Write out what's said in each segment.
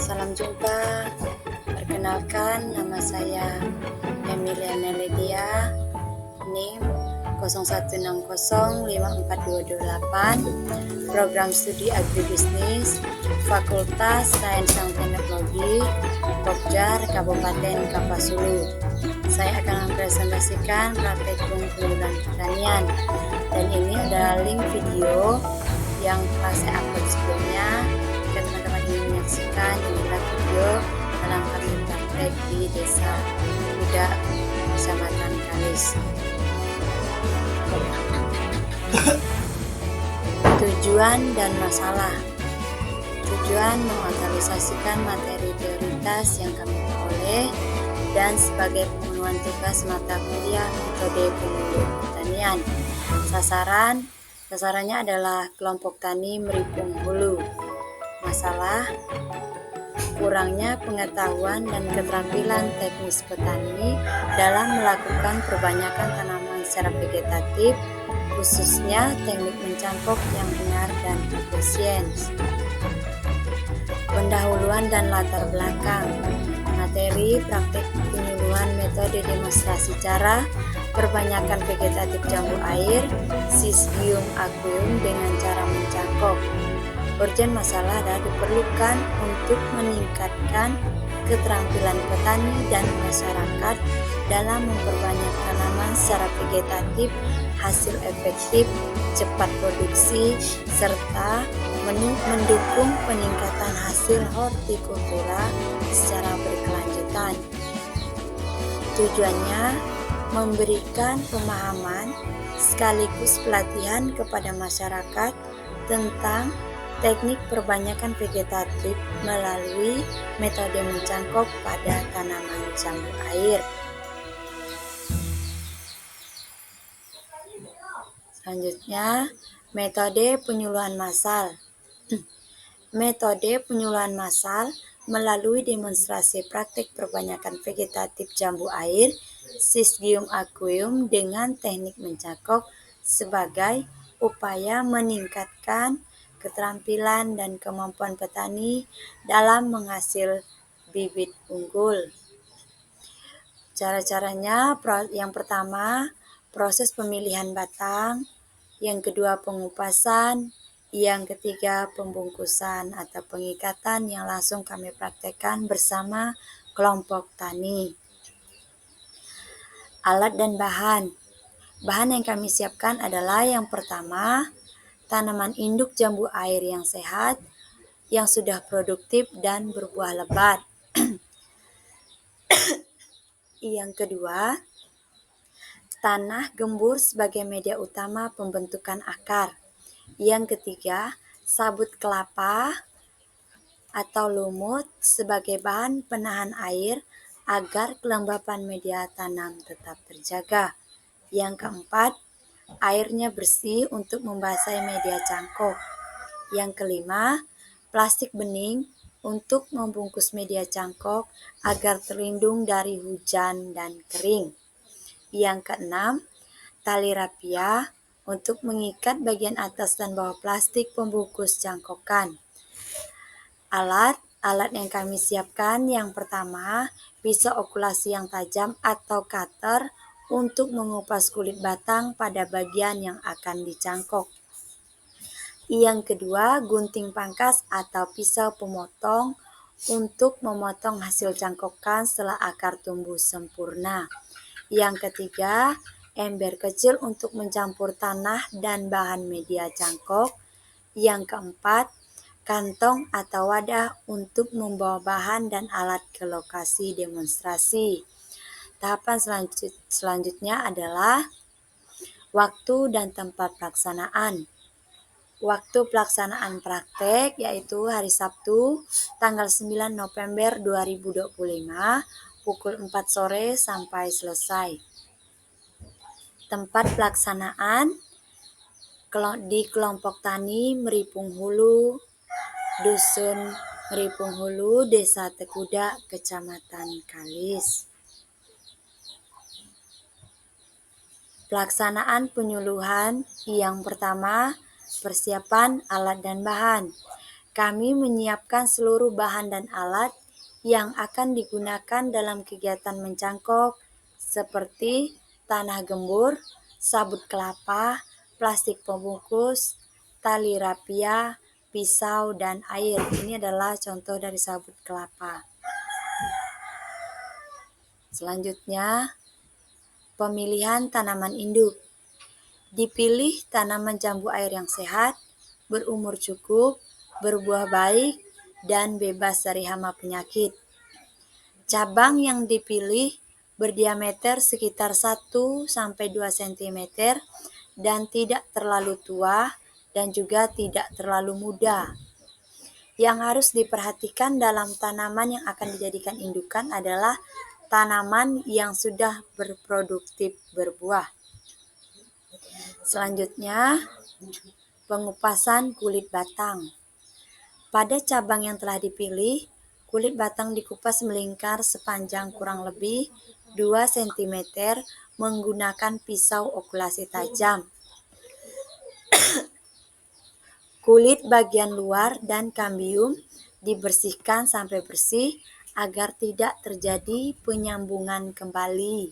Salam jumpa. Perkenalkan, nama saya Emiliana Lydia, NIM 01605428, Program Studi Agribisnis, Fakultas Sains dan Teknologi, Pokjar, Kabupaten Kapuasulu. Saya akan mempresentasikan praktek pengukuran pertanian, dan ini adalah link video yang telah saya upload sebelumnya. Jika teman-teman ingin menyaksikan, inilah video dalam kami praktek di Desa Teguda, Kecamatan Kalis. Tujuan dan masalah. Tujuan mengaktualisasikan materi prioritas yang kami peroleh dan sebagai pemenuhan tugas mata kuliah metode pengukuran pertanian. Sasarannya adalah kelompok tani Meripung Hulu. Masalah: kurangnya pengetahuan dan keterampilan teknis petani dalam melakukan perbanyakan tanaman secara vegetatif, khususnya teknik mencangkok yang benar dan efisien. Pendahuluan dan latar belakang. Materi praktek penyuluhan metode demonstrasi cara perbanyakan vegetatif jambu air Syzygium aqueum dengan cara mencangkok. Urgen masalah adalah diperlukan untuk meningkatkan keterampilan petani dan masyarakat dalam memperbanyak tanaman secara vegetatif, hasil efektif, cepat produksi, serta mendukung peningkatan hasil hortikultura secara berkelanjutan. Tujuannya memberikan pemahaman sekaligus pelatihan kepada masyarakat tentang teknik perbanyakan vegetatif melalui metode mencangkok pada tanaman jambu air. Selanjutnya, metode penyuluhan massal. Metode penyuluhan massal melalui demonstrasi praktik perbanyakan vegetatif jambu air Syzygium aqueum dengan teknik mencangkok sebagai upaya meningkatkan keterampilan dan kemampuan petani dalam menghasil bibit unggul. Cara-caranya, yang pertama, proses pemilihan batang, yang kedua pengupasan, yang ketiga pembungkusan atau pengikatan yang langsung kami praktekkan bersama kelompok tani. Alat dan bahan. Bahan yang kami siapkan adalah yang pertama, tanaman induk jambu air yang sehat, yang sudah produktif dan berbuah lebat. Yang kedua, tanah gembur sebagai media utama pembentukan akar. Yang ketiga, sabut kelapa atau lumut sebagai bahan penahan air agar kelembapan media tanam tetap terjaga. Yang keempat, airnya bersih untuk membasahi media cangkok. Yang kelima, plastik bening untuk membungkus media cangkok agar terlindung dari hujan dan kering. Yang keenam, tali rapia untuk mengikat bagian atas dan bawah plastik pembungkus cangkokan. Alat yang kami siapkan, yang pertama, pisau okulasi yang tajam atau cutter untuk mengupas kulit batang pada bagian yang akan dicangkok. Yang kedua, gunting pangkas atau pisau pemotong untuk memotong hasil cangkokan setelah akar tumbuh sempurna. Yang ketiga, ember kecil untuk mencampur tanah dan bahan media cangkok. Yang keempat, kantong atau wadah untuk membawa bahan dan alat ke lokasi demonstrasi. Tahapan selanjutnya adalah waktu dan tempat pelaksanaan. Waktu pelaksanaan praktek yaitu hari Sabtu tanggal 9 November 2025 pukul 4 sore sampai selesai. Tempat pelaksanaan di kelompok tani Meripung Hulu, Dusun Meripung Hulu, Desa Teguda, Kecamatan Kalis. Pelaksanaan penyuluhan yang pertama, persiapan alat dan bahan. Kami menyiapkan seluruh bahan dan alat yang akan digunakan dalam kegiatan mencangkok seperti tanah gembur, sabut kelapa, plastik pembungkus, tali rapia, pisau, dan air. Ini adalah contoh dari sabut kelapa. Selanjutnya, pemilihan tanaman induk. Dipilih tanaman jambu air yang sehat, berumur cukup, berbuah baik, dan bebas dari hama penyakit. Cabang yang dipilih berdiameter sekitar 1-2 cm dan tidak terlalu tua dan juga tidak terlalu muda. Yang harus diperhatikan dalam tanaman yang akan dijadikan indukan adalah tanaman yang sudah berproduktif berbuah. Selanjutnya, pengupasan kulit batang. Pada cabang yang telah dipilih, kulit batang dikupas melingkar sepanjang kurang lebih 2 cm menggunakan pisau okulasi tajam. Kulit bagian luar dan kambium dibersihkan sampai bersih agar tidak terjadi penyambungan kembali.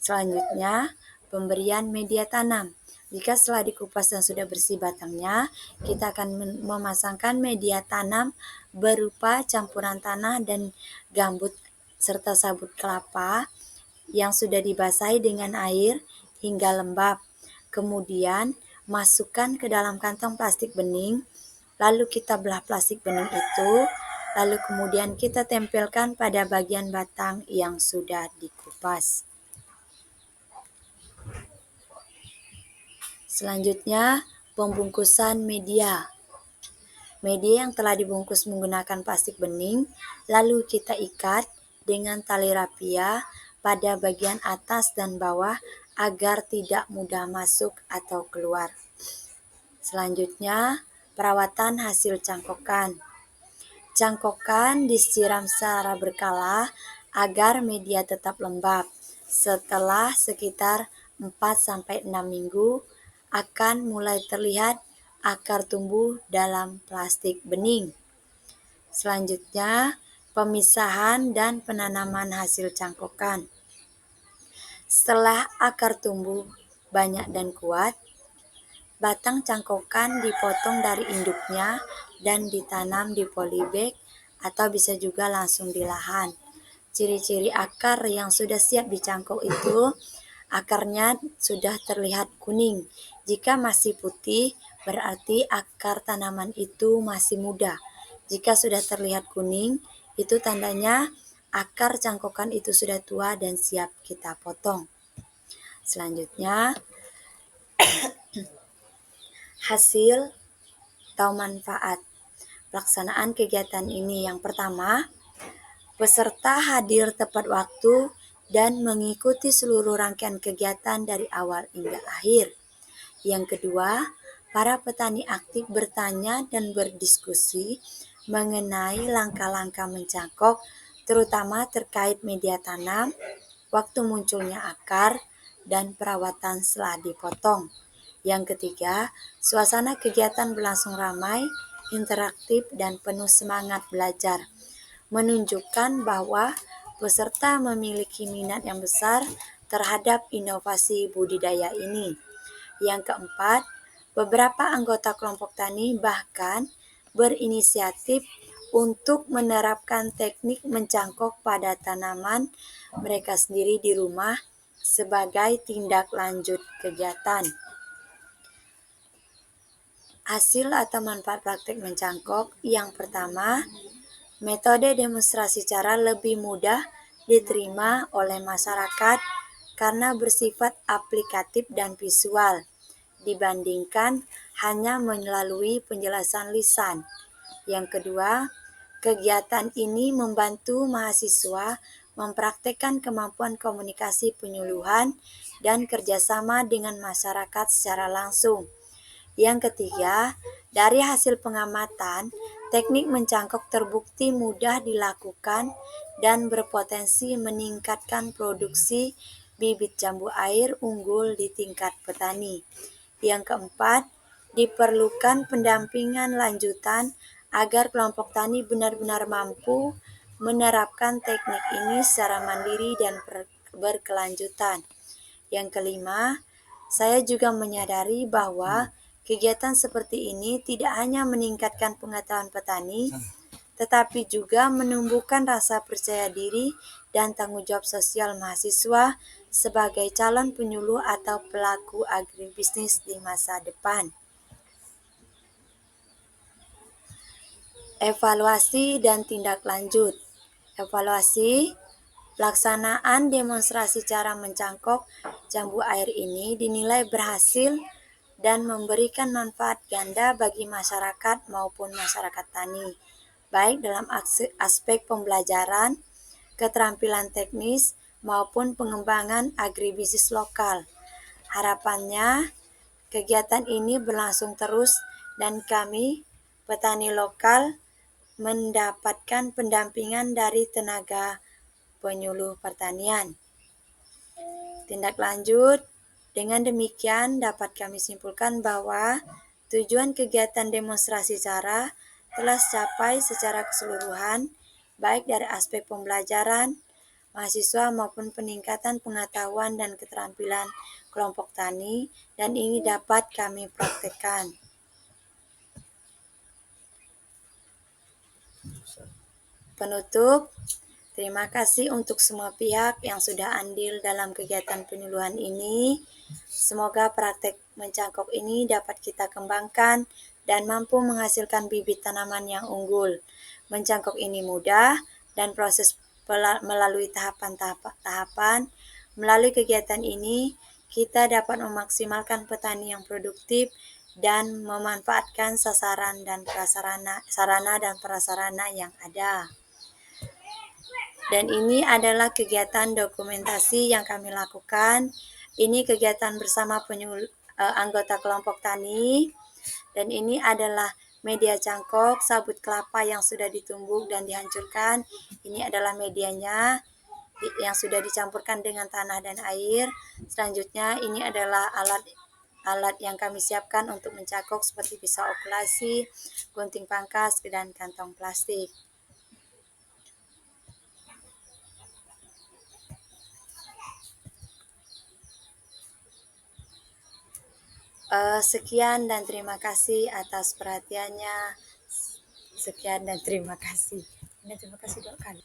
Selanjutnya, pemberian media tanam. Jika setelah dikupas dan sudah bersih batangnya, kita akan memasangkan media tanam berupa campuran tanah dan gambut serta sabut kelapa yang sudah dibasahi dengan air hingga lembab. Kemudian, masukkan ke dalam kantong plastik bening, lalu kita belah plastik bening itu, lalu kemudian kita tempelkan pada bagian batang yang sudah dikupas. Selanjutnya, pembungkusan media. Media yang telah dibungkus menggunakan plastik bening, lalu kita ikat dengan tali rapia pada bagian atas dan bawah agar tidak mudah masuk atau keluar. Selanjutnya, perawatan hasil cangkokan. Cangkokan disiram secara berkala agar media tetap lembab. Setelah sekitar 4-6 minggu, akan mulai terlihat akar tumbuh dalam plastik bening. Selanjutnya, pemisahan dan penanaman hasil cangkokan. Setelah akar tumbuh banyak dan kuat, batang cangkokan dipotong dari induknya dan ditanam di polybag atau bisa juga langsung di lahan. Ciri-ciri akar yang sudah siap dicangkok itu, akarnya sudah terlihat kuning. Jika masih putih, berarti akar tanaman itu masih muda. Jika sudah terlihat kuning, itu tandanya akar cangkokan itu sudah tua dan siap kita potong. Selanjutnya, hasil atau manfaat pelaksanaan kegiatan ini. Yang pertama, peserta hadir tepat waktu dan mengikuti seluruh rangkaian kegiatan dari awal hingga akhir. Yang kedua, para petani aktif bertanya dan berdiskusi mengenai langkah-langkah mencangkok, terutama terkait media tanam, waktu munculnya akar, dan perawatan setelah dipotong. Yang ketiga, suasana kegiatan berlangsung ramai, interaktif, dan penuh semangat belajar, menunjukkan bahwa peserta memiliki minat yang besar terhadap inovasi budidaya ini. Yang keempat, beberapa anggota kelompok tani bahkan berinisiatif untuk menerapkan teknik mencangkok pada tanaman mereka sendiri di rumah sebagai tindak lanjut kegiatan. Hasil atau manfaat praktik mencangkok. Yang pertama, metode demonstrasi cara lebih mudah diterima oleh masyarakat karena bersifat aplikatif dan visual dibandingkan hanya melalui penjelasan lisan. Yang kedua, kegiatan ini membantu mahasiswa mempraktekkan kemampuan komunikasi penyuluhan dan kerjasama dengan masyarakat secara langsung. Yang ketiga, dari hasil pengamatan, teknik mencangkok terbukti mudah dilakukan dan berpotensi meningkatkan produksi bibit jambu air unggul di tingkat petani. Yang keempat, diperlukan pendampingan lanjutan agar kelompok tani benar-benar mampu menerapkan teknik ini secara mandiri dan berkelanjutan. Yang kelima, saya juga menyadari bahwa kegiatan seperti ini tidak hanya meningkatkan pengetahuan petani, tetapi juga menumbuhkan rasa percaya diri dan tanggung jawab sosial mahasiswa sebagai calon penyuluh atau pelaku agribisnis di masa depan. Evaluasi dan tindak lanjut. Evaluasi pelaksanaan demonstrasi cara mencangkok jambu air ini dinilai berhasil dan memberikan manfaat ganda bagi masyarakat maupun masyarakat tani, baik dalam aspek pembelajaran, keterampilan teknis, maupun pengembangan agribisnis lokal. Harapannya, kegiatan ini berlangsung terus dan kami, petani lokal, mendapatkan pendampingan dari tenaga penyuluh pertanian. Tindak lanjut, dengan demikian dapat kami simpulkan bahwa tujuan kegiatan demonstrasi cara telah tercapai secara keseluruhan, baik dari aspek pembelajaran mahasiswa maupun peningkatan pengetahuan dan keterampilan kelompok tani, dan ini dapat kami praktekkan. Penutup, terima kasih untuk semua pihak yang sudah andil dalam kegiatan penyuluhan ini. Semoga praktek mencangkok ini dapat kita kembangkan dan mampu menghasilkan bibit tanaman yang unggul. Mencangkok ini mudah dan proses melalui tahapan. Melalui kegiatan ini, kita dapat memaksimalkan petani yang produktif dan memanfaatkan sarana dan prasarana yang ada. Dan ini adalah kegiatan dokumentasi yang kami lakukan. Ini kegiatan bersama anggota kelompok tani. Dan ini adalah media cangkok, sabut kelapa yang sudah ditumbuk dan dihancurkan. Ini adalah medianya yang sudah dicampurkan dengan tanah dan air. Selanjutnya ini adalah alat yang kami siapkan untuk mencangkok seperti pisau okulasi, gunting pangkas, dan kantong plastik. Sekian dan terima kasih atas perhatiannya. Sekian dan terima kasih. Terima kasih 2 kali.